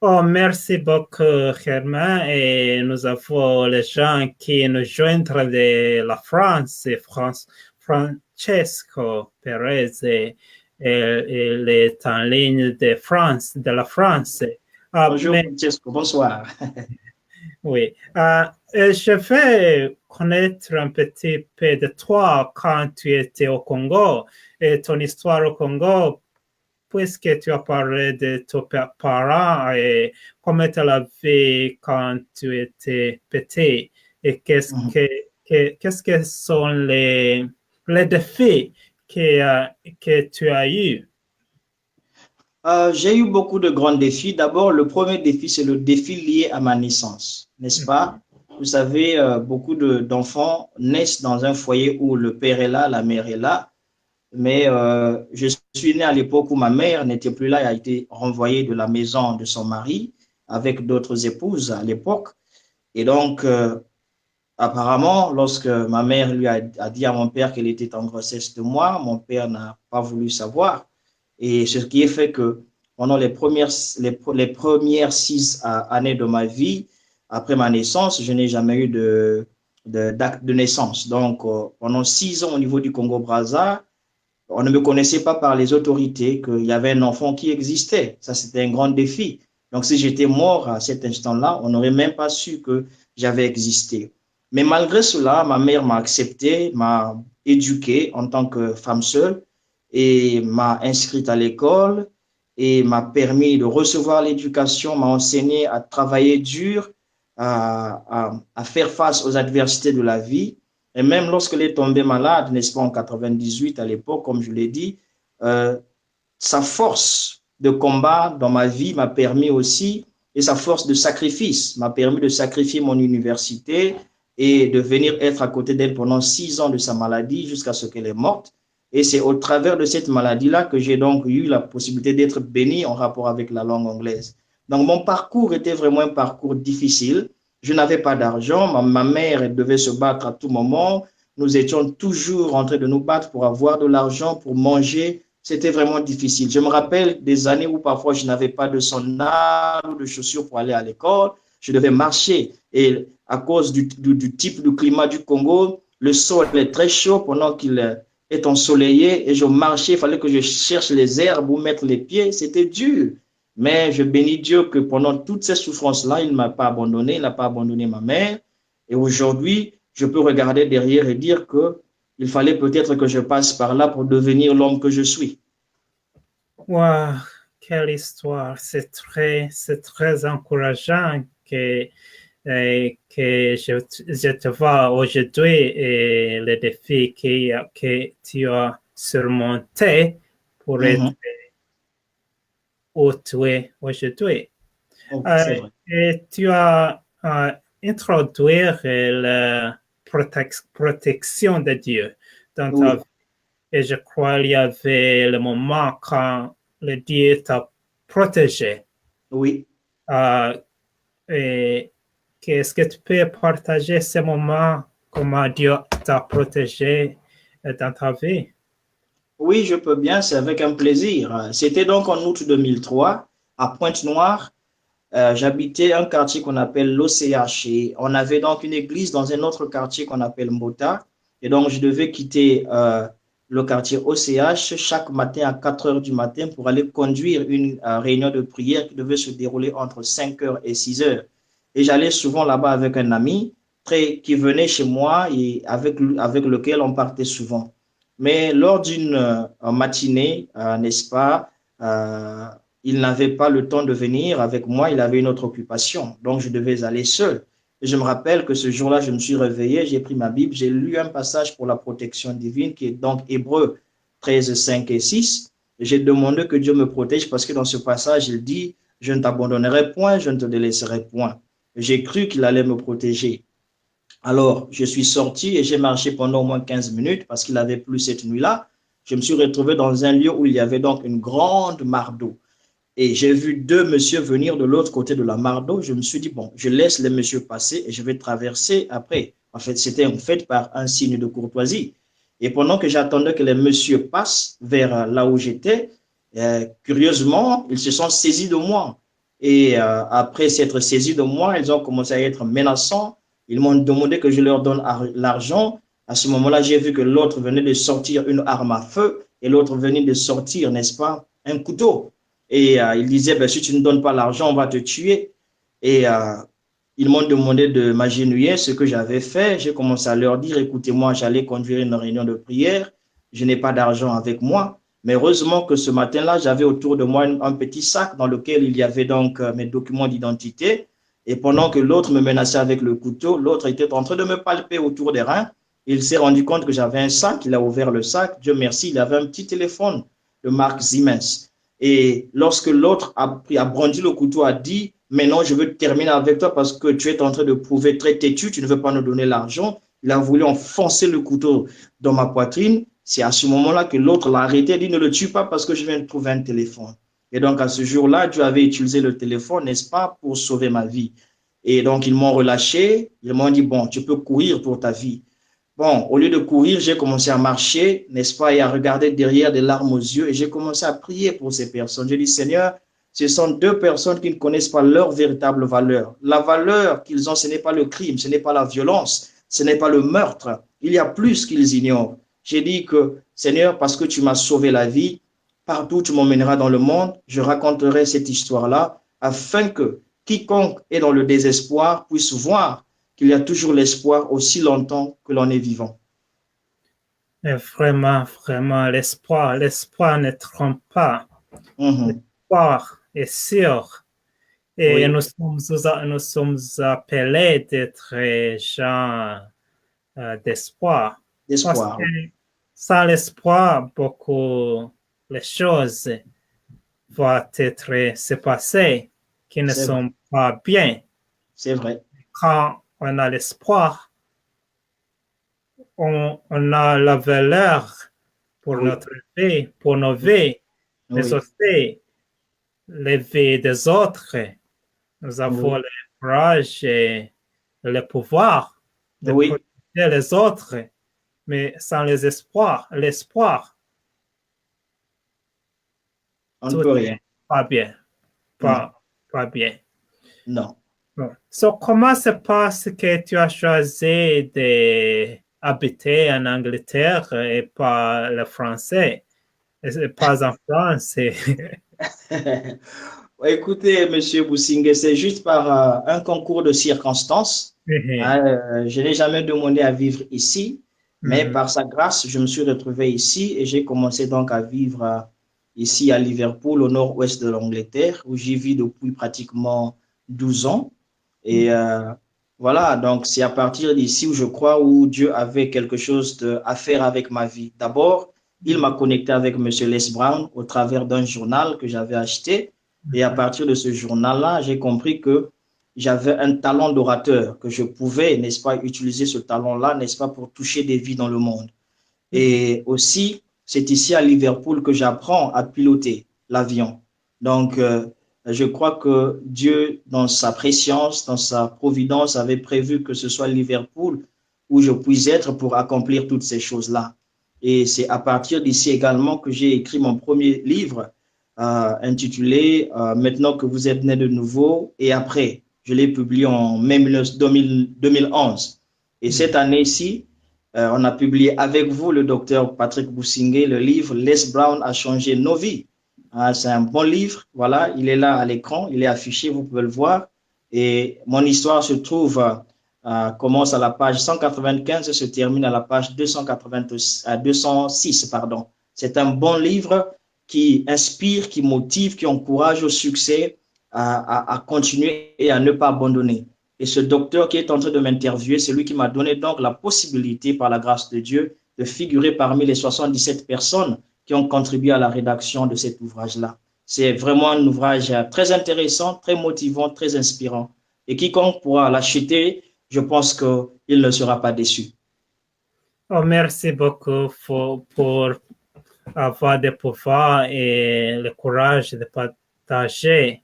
Oh, merci beaucoup, Herman. Et nous avons les gens qui nous joignent de la France, Francesco Perez, il est en ligne de la France. Bonjour, Francesco, bonsoir. Oui, je vais connaître un petit peu de toi quand tu étais au Congo et ton histoire au Congo, puisque tu as parlé de tes parents et comment tu l'as vu quand tu étais petit et qu'est-ce que sont les défis que tu as eus? J'ai eu beaucoup de grands défis. D'abord, le premier défi, c'est le défi lié à ma naissance, n'est-ce pas? Vous savez, beaucoup d'enfants naissent dans un foyer où le père est là, la mère est là, mais je suis né à l'époque où ma mère n'était plus là et a été renvoyée de la maison de son mari avec d'autres épouses à l'époque. Et donc, apparemment, lorsque ma mère a dit à mon père qu'elle était en grossesse de moi, mon père n'a pas voulu savoir. Et ce qui est fait que pendant les premières 6 années de ma vie, après ma naissance, je n'ai jamais eu d'acte de naissance. Donc, pendant 6 ans au niveau du Congo-Brazza, on ne me connaissait pas par les autorités qu'il y avait un enfant qui existait. Ça, c'était un grand défi. Donc, si j'étais mort à cet instant-là, on n'aurait même pas su que j'avais existé. Mais malgré cela, ma mère m'a accepté, m'a éduqué en tant que femme seule et m'a inscrite à l'école et m'a permis de recevoir l'éducation, m'a enseigné à travailler dur, à faire face aux adversités de la vie. Et même lorsqu'elle est tombée malade, n'est-ce pas, en 98 à l'époque, comme je l'ai dit, euh, sa force de combat dans ma vie m'a permis aussi, et sa force de sacrifice m'a permis de sacrifier mon université et de venir être à côté d'elle pendant 6 ans de sa maladie jusqu'à ce qu'elle est morte. Et c'est au travers de cette maladie-là que j'ai donc eu la possibilité d'être béni en rapport avec la langue anglaise. Donc mon parcours était vraiment un parcours difficile. Je n'avais pas d'argent, ma mère elle devait se battre à tout moment. Nous étions toujours en train de nous battre pour avoir de l'argent, pour manger. C'était vraiment difficile. Je me rappelle des années où parfois je n'avais pas de sandales ou de chaussures pour aller à l'école. Je devais marcher. Et à cause du type de climat du Congo, le sol est très chaud pendant qu'il est ensoleillé et je marchais. Il fallait que je cherche les herbes où mettre les pieds. C'était dur. Mais je bénis Dieu que pendant toutes ces souffrances-là, il ne m'a pas abandonné, il n'a pas abandonné ma mère. Et aujourd'hui, je peux regarder derrière et dire qu'il fallait peut-être que je passe par là pour devenir l'homme que je suis. Wow, quelle histoire! C'est très encourageant que et que je te vois aujourd'hui et les défis que tu as surmontés pour être où tu es aujourd'hui. Oh, c'est vrai. Et tu as introduit la protection de Dieu dans ta Oui, vie. Et je crois qu'il y avait le moment quand le Dieu t'a protégé. oui. Et qu'est-ce que tu peux partager ce moment, comment Dieu t'a protégé dans ta vie? Oui, je peux bien, c'est avec un plaisir. C'était donc en août 2003, à Pointe-Noire. J'habitais un quartier qu'on appelle l'OCH et on avait donc une église dans un autre quartier qu'on appelle Mbota. Et donc, je devais quitter le quartier OCH chaque matin à 4 heures du matin pour aller conduire une réunion de prière qui devait se dérouler entre 5 heures et 6 heures. Et j'allais souvent là-bas avec un ami qui venait chez moi et avec lequel on partait souvent. Mais lors d'une matinée, n'est-ce pas, il n'avait pas le temps de venir avec moi, il avait une autre occupation, donc je devais aller seul. Et je me rappelle que ce jour-là, je me suis réveillé, j'ai pris ma Bible, j'ai lu un passage pour la protection divine qui est donc Hébreux 13, 5 et 6. J'ai demandé que Dieu me protège parce que dans ce passage, il dit, je ne t'abandonnerai point, je ne te délaisserai point. J'ai cru qu'il allait me protéger. Alors, je suis sorti et j'ai marché pendant au moins 15 minutes parce qu'il avait plu cette nuit-là. Je me suis retrouvé dans un lieu où il y avait donc une grande mare d'eau. Et j'ai vu deux messieurs venir de l'autre côté de la mare d'eau. Je me suis dit, bon, je laisse les messieurs passer et je vais traverser après. En fait, c'était en fait par un signe de courtoisie. Et pendant que j'attendais que les messieurs passent vers là où j'étais, curieusement, ils se sont saisis de moi. Et après s'être saisis de moi, ils ont commencé à être menaçants. Ils m'ont demandé que je leur donne l'argent. À ce moment-là, j'ai vu que l'autre venait de sortir une arme à feu et l'autre venait de sortir, n'est-ce pas, un couteau. Et il disait, ben, si tu ne donnes pas l'argent, on va te tuer. Et ils m'ont demandé de m'agenouiller, ce que j'avais fait. J'ai commencé à leur dire, écoutez-moi, j'allais conduire une réunion de prière. Je n'ai pas d'argent avec moi. Mais heureusement que ce matin-là, j'avais autour de moi un petit sac dans lequel il y avait donc mes documents d'identité. Et pendant que l'autre me menaçait avec le couteau, l'autre était en train de me palper autour des reins. Il s'est rendu compte que j'avais un sac. Il a ouvert le sac. Dieu merci, il avait un petit téléphone de marque Siemens. Et lorsque l'autre a brandi le couteau, a dit, maintenant je veux terminer avec toi parce que tu es en train de prouver très têtu, tu ne veux pas nous donner l'argent. Il a voulu enfoncer le couteau dans ma poitrine. C'est à ce moment-là que l'autre l'a arrêté et dit, ne le tue pas parce que je viens de trouver un téléphone. Et donc à ce jour-là, Dieu avait utilisé le téléphone, n'est-ce pas, pour sauver ma vie. Et donc ils m'ont relâché, ils m'ont dit, bon, tu peux courir pour ta vie. Bon, au lieu de courir, j'ai commencé à marcher, n'est-ce pas, et à regarder derrière des larmes aux yeux, et j'ai commencé à prier pour ces personnes. J'ai dit, Seigneur, ce sont deux personnes qui ne connaissent pas leur véritable valeur. La valeur qu'ils ont, ce n'est pas le crime, ce n'est pas la violence, ce n'est pas le meurtre. Il y a plus qu'ils ignorent. J'ai dit que, Seigneur, parce que tu m'as sauvé la vie, partout où tu m'emmèneras dans le monde, je raconterai cette histoire-là, afin que quiconque est dans le désespoir puisse voir qu'il y a toujours l'espoir aussi longtemps que l'on est vivant. Et vraiment, vraiment, l'espoir ne trompe pas. L'espoir est sûr. Et Oui, nous sommes appelés d'être gens d'espoir. Parce d'espoir. que sans l'espoir, beaucoup les choses vont être se passer qui ne C'est vrai, sont pas bien. c'est vrai. Quand on a l'espoir, on a la valeur pour Oui, notre vie, pour nos vies, mais oui, aussi les vies des autres. Nous avons oui, le courage et le pouvoir de oui, protéger les autres, mais sans l'espoir, on ne tout peut n'est rien. pas bien, Non, pas bien. non. Bon. So, comment se passe que tu as choisi d'habiter en Angleterre et pas le français, et pas en France? Écoutez, Monsieur Boussingé, c'est juste par un concours de circonstances. Je n'ai jamais demandé à vivre ici, mais par sa grâce, je me suis retrouvé ici et j'ai commencé donc à vivre ici à Liverpool, au nord-ouest de l'Angleterre, où j'y vis depuis pratiquement 12 ans. Et Voilà, donc c'est à partir d'ici où je crois où Dieu avait quelque chose à faire avec ma vie. D'abord, il m'a connecté avec Monsieur Les Brown au travers d'un journal que j'avais acheté. Et à partir de ce journal-là, j'ai compris que j'avais un talent d'orateur, que je pouvais, n'est-ce pas, utiliser ce talent-là, n'est-ce pas, pour toucher des vies dans le monde. Et aussi, c'est ici à Liverpool que j'apprends à piloter l'avion. Donc, je crois que Dieu, dans sa préscience, dans sa providence, avait prévu que ce soit Liverpool où je puisse être pour accomplir toutes ces choses-là. Et c'est à partir d'ici également que j'ai écrit mon premier livre intitulé Maintenant que vous êtes né de nouveau et après. Je l'ai publié en mai 2011. Et cette année-ci, on a publié avec vous, le docteur Patrick Boussingé, le livre Les Brown a changé nos vies. C'est un bon livre, voilà, il est là à l'écran, il est affiché, vous pouvez le voir. Et mon histoire se trouve, commence à la page 195 et se termine à la page 206, pardon. C'est un bon livre qui inspire, qui motive, qui encourage au succès, à continuer et à ne pas abandonner. Et ce docteur qui est en train de m'interviewer, c'est lui qui m'a donné donc la possibilité, par la grâce de Dieu, de figurer parmi les 77 personnes qui ont contribué à la rédaction de cet ouvrage-là. C'est vraiment un ouvrage très intéressant, très motivant, très inspirant. Et quiconque pourra l'acheter, je pense qu'il ne sera pas déçu. Oh, merci beaucoup pour avoir le pouvoir et le courage de partager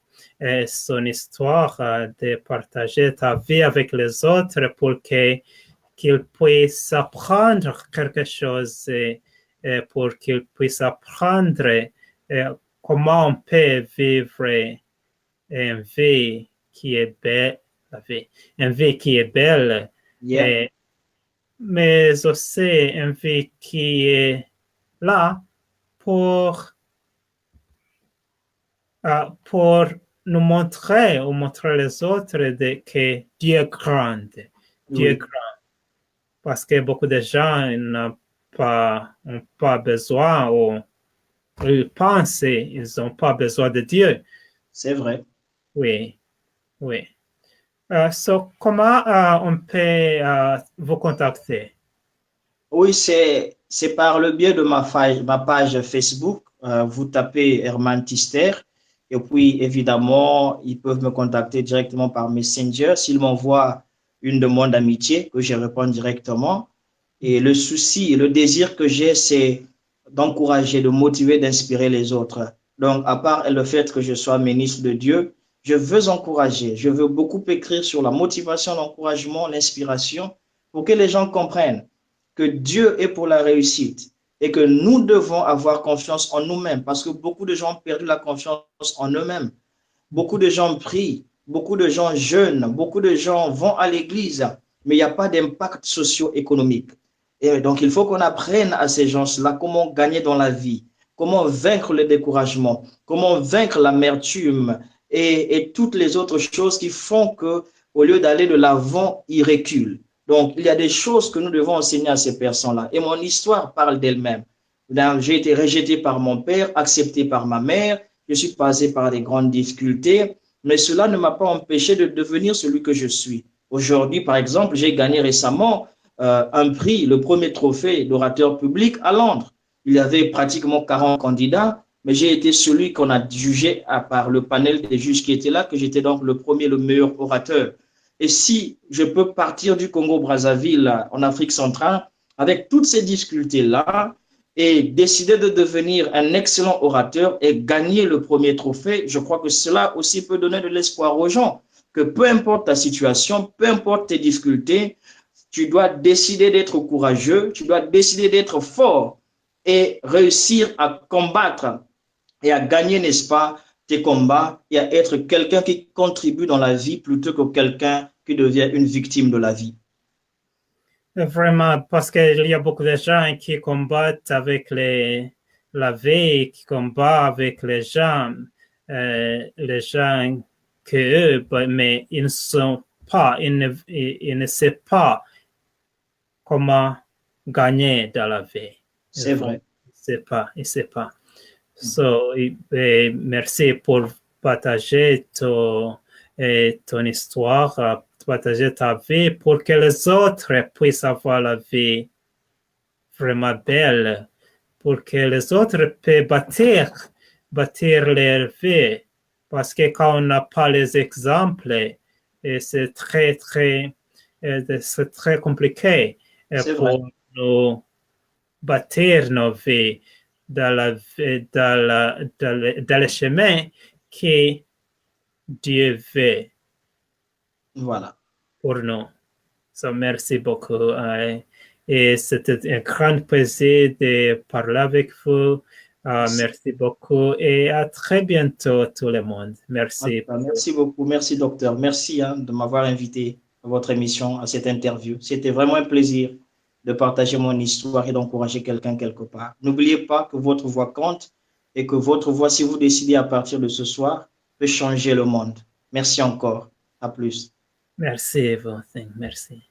son histoire, de partager ta vie avec les autres pour qu'ils puissent apprendre quelque chose et pour qu'ils puissent apprendre comment on peut vivre une vie qui est belle, une vie qui est belle, Yeah. mais aussi une vie qui est là pour nous montrer ou montrer les autres que Dieu est grand. Dieu est grand. Parce que beaucoup de gens n'ont pas besoin ou ils pensent qu'ils n'ont pas besoin de Dieu. C'est vrai. Oui, oui. Comment on peut vous contacter? Oui, c'est par le biais de ma page Facebook. Vous tapez Herman Thystere. Et puis, évidemment, ils peuvent me contacter directement par Messenger. S'ils m'envoient une demande d'amitié, que je réponds directement. Et le souci, le désir que j'ai, c'est d'encourager, de motiver, d'inspirer les autres. Donc, à part le fait que je sois ministre de Dieu, je veux encourager. Je veux beaucoup écrire sur la motivation, l'encouragement, l'inspiration, pour que les gens comprennent que Dieu est pour la réussite et que nous devons avoir confiance en nous-mêmes parce que beaucoup de gens ont perdu la confiance en eux-mêmes. Beaucoup de gens prient, beaucoup de gens jeûnent, beaucoup de gens vont à l'église, mais il n'y a pas d'impact socio-économique. Et donc, il faut qu'on apprenne à ces gens-là comment gagner dans la vie, comment vaincre le découragement, comment vaincre l'amertume et toutes les autres choses qui font que, au lieu d'aller de l'avant, ils reculent. Donc, il y a des choses que nous devons enseigner à ces personnes-là. Et mon histoire parle d'elle-même. J'ai été rejeté par mon père, accepté par ma mère. Je suis passé par des grandes difficultés, mais cela ne m'a pas empêché de devenir celui que je suis. Aujourd'hui, par exemple, j'ai gagné récemment un prix, le premier trophée d'orateur public à Londres. Il y avait pratiquement 40 candidats, mais j'ai été celui qu'on a jugé à part le panel des juges qui étaient là, que j'étais donc le premier, le meilleur orateur. Et si je peux partir du Congo-Brazzaville en Afrique centrale, avec toutes ces difficultés-là, et décider de devenir un excellent orateur et gagner le premier trophée, je crois que cela aussi peut donner de l'espoir aux gens, que peu importe ta situation, peu importe tes difficultés, tu dois décider d'être courageux, tu dois décider d'être fort et réussir à combattre et à gagner, n'est-ce pas, tes combats et à être quelqu'un qui contribue dans la vie plutôt que quelqu'un qui devient une victime de la vie. Vraiment, parce qu'il y a beaucoup de gens qui combattent avec la vie, qui combattent avec les gens que eux, mais ils ne sont pas, ils ne savent pas comment gagner dans la vie. C'est vrai. Ils ne savent pas. Merci pour partager ton histoire, partager ta vie pour que les autres puissent avoir la vie vraiment belle, pour que les autres puissent bâtir leur vie. Parce que quand on n'a pas les exemples, c'est très compliqué pour nous bâtir nos vies dans le chemin que Dieu veut. Voilà. Pour nous. So, merci beaucoup. Et c'était un grand plaisir de parler avec vous. Merci beaucoup et à très bientôt tout le monde. Merci. Merci beaucoup. Merci, docteur. Merci de m'avoir invité à votre émission, à cette interview. C'était vraiment un plaisir de partager mon histoire et d'encourager quelqu'un quelque part. N'oubliez pas que votre voix compte et que votre voix, si vous décidez à partir de ce soir, peut changer le monde. Merci encore. À plus. Merci, Evo. Merci.